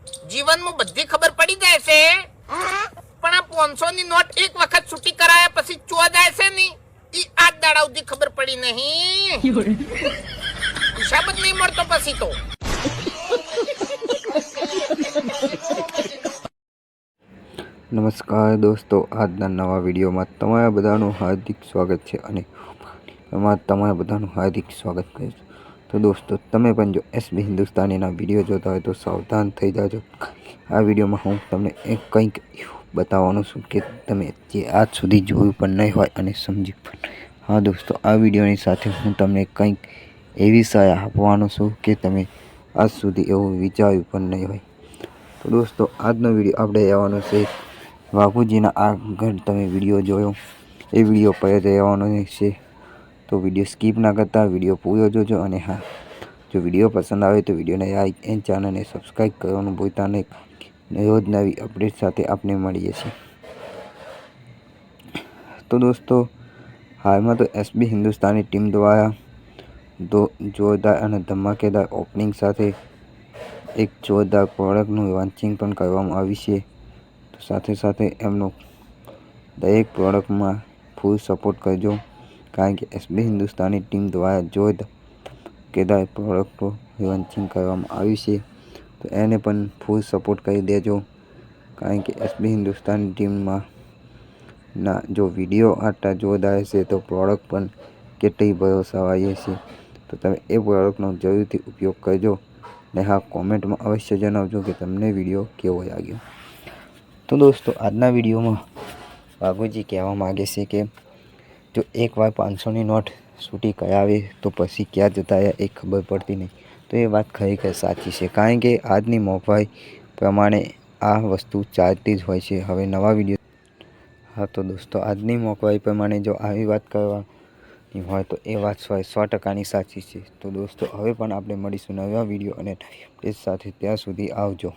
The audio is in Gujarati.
જીવનમાં બધી ખબર પડી જાય છે, પણ આ 500 ની નોટ એક વખત છૂટી કરાયા પછી ચો જાય છે ની ઈ આજ દાડા સુધી ખબર પડી નહીં. હિસાબ જ નહીં મળતો પછી તો. નમસ્કાર દોસ્તો, આજના નવા વિડીયોમાં તમારા બધાનું હાર્દિક સ્વાગત છે અને એમાં તમારા બધાનું હાર્દિક સ્વાગત કરું છું. તો દોસ્તો, તમે પણ જો એસબી હિન્દુસ્તાનીના વિડીયો જોતા હોય તો સાવધાન થઈ જાજો. આ વિડીયોમાં હું તમને કંઈક બતાવવાનું છું કે તમે જે આજ સુધી જોયું પણ નહીં હોય અને સમજી પણ. હા દોસ્તો, આ વિડીયોની સાથે હું તમને કંઈક એવી સહાય આપવાનો છું કે તમે આજ સુધી એવું વિચાર્યું પણ નહીં હોય. તો દોસ્તો, આજનો વિડીયો આપણે આવવાનો છે વાઘુજીના આગળ. તમે વિડીયો જોયો એ વિડીયો પર રહેવાનો છે, તો વિડીયો સ્કીપ ના કરતા વિડીયો પૂરો જોજો. અને હા, જો વિડીયો પસંદ આવે તો વિડીયોને લાઈક અને ચેનલને સબસ્ક્રાઈબ કરવાનું ભૂલતા નહીં. રોજ નવી અપડેટ સાથે આપણે મળીએ છીએ. તો દોસ્તો, હાલમાં તો એસબી હિન્દુસ્તાની ટીમ દ્વારા જોરદાર અને ધમાકેદાર ઓપનિંગ સાથે એક જોરદાર પ્રોડક્ટનું લોન્ચિંગ પણ કરવામાં આવ્યું છે. તો સાથે સાથે એમનો દરેક પ્રોડક્ટમાં ફૂલ સપોર્ટ કરજો, કારણ કે એસબી હિન્દુસ્તાની ટીમ દ્વારા જોરદાર પ્રોડક્ટો લોન્ચિંગ કરવામાં આવ્યું છે. તો એને પણ ફૂલ સપોર્ટ કરી દેજો, કારણ કે એસબી હિન્દુસ્તાની ટીમમાં ના જો વિડીયો આટલા જોરદાર છે તો પ્રોડક્ટ પણ કેટલી ભરોસાવાળી હશે. તો તમે એ પ્રોડક્ટનો જરૂરથી ઉપયોગ કરજો. ને હા, કોમેન્ટમાં અવશ્ય જણાવજો કે તમને વિડીયો કેવો લાગ્યો. તો દોસ્તો, આજના વિડીયોમાં વાઘુજી કહેવા માગે છે કે જો એકવાર 500ની નોટ છૂટી કરાવે તો પછી ક્યાં જતા રહ્યા એ ખબર પડતી નહીં. તો એ વાત ખરેખર સાચી છે, કારણ કે આજની મોંઘવારી પ્રમાણે આ વસ્તુ ચાલતી જ હોય છે. હવે નવા વિડીયો. હા તો દોસ્તો, આજની મોંઘવારી પ્રમાણે જો આવી વાત કરવાની હોય તો એ વાત 100% સાચી છે. તો દોસ્તો, હવે પણ આપણે મળીશું નવા વિડીયો અને નવી અપડેટ સાથે. ત્યાં સુધી આવજો.